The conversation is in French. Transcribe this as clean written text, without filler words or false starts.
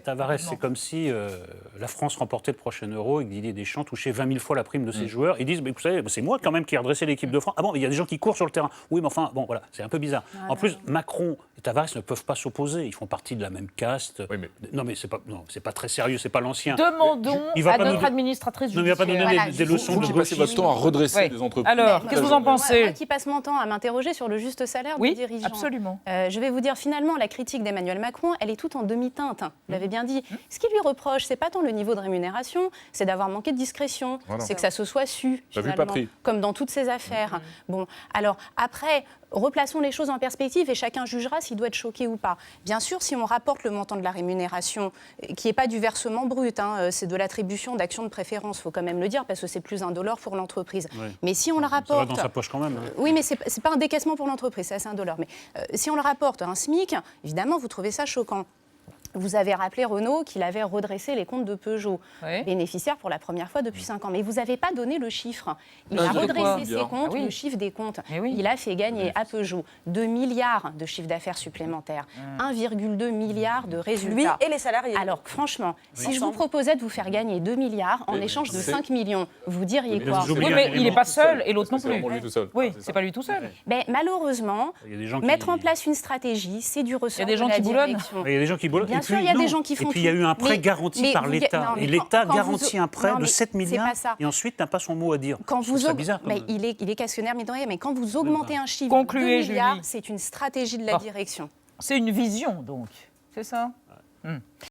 Tavares, c'est comme si la France remportait le prochain Euro et que Didier Deschamps touchait 20 000 fois la prime de ses joueurs. Ils disent, mais vous savez, c'est moi quand même qui ai redressé l'équipe de France. Ah bon, il y a des gens qui courent sur le terrain. Oui, mais enfin, bon, voilà, c'est un peu bizarre. En plus, Macron et Tavares ne peuvent pas s'opposer. Ils font partie de la même caste. Oui, mais... Non, mais c'est pas très sérieux, c'est pas l'ancien. Demandons à notre administratrice judiciaire. Non, il va pas nous donner des leçons de gauchisme. Vous passez votre temps à redresser les entreprises. Alors, qu'est-ce que vous en pensez? Moi qui passe mon temps à m'interroger sur le juste salaire des dirigeants. Absolument. Je vais vous dire, finalement, la critique d'Emmanuel Macron, elle est toute en demi-teinte. Vous l'avez bien dit. Ce qui lui reproche, c'est pas tant le niveau de rémunération, c'est d'avoir manqué de discrétion, c'est que ça se soit su, finalement, comme dans toutes ces affaires. Bon, alors après, replaçons les choses en perspective et chacun jugera s'il doit être choqué ou pas. Bien sûr, si on rapporte le montant de la rémunération, qui n'est pas du versement brut, c'est de l'attribution d'actions de préférence, il faut quand même le dire, parce que c'est plus indolore pour l'entreprise. Oui. Mais si on le rapporte... Ça va dans sa poche quand même. Hein. Oui, mais ce n'est pas un décaissement pour l'entreprise, c'est assez indolore. Mais si on le rapporte à un SMIC, évidemment, vous trouvez ça choquant. Vous avez rappelé, Renaud, qu'il avait redressé les comptes de Peugeot, bénéficiaire pour la première fois depuis 5 ans. Mais vous n'avez pas donné le chiffre. Il a redressé ses comptes, le chiffre des comptes. Il a fait gagner à Peugeot 2 milliards de chiffre d'affaires supplémentaires, 1,2 milliard de résultats. Lui et les salariés. Alors, franchement, si je vous proposais de vous faire gagner 2 milliards en échange de 5 millions, vous diriez quoi? Oui, mais il n'est pas seul et l'autre non plus. Oui, c'est pas lui tout seul. Mais malheureusement, mettre en place une stratégie, c'est du ressort de la direction. Il y a des gens qui boulonnent. Bien sûr, il y a des gens qui font. Et puis il y a eu un prêt garanti par l'État. Et l'État garantit un prêt de 7 milliards. Et ensuite n'a pas son mot à dire. C'est bizarre. Il est questionnaire, mais quand vous augmentez un chiffre de 2 milliards, c'est une stratégie de la direction. C'est une vision, donc. C'est ça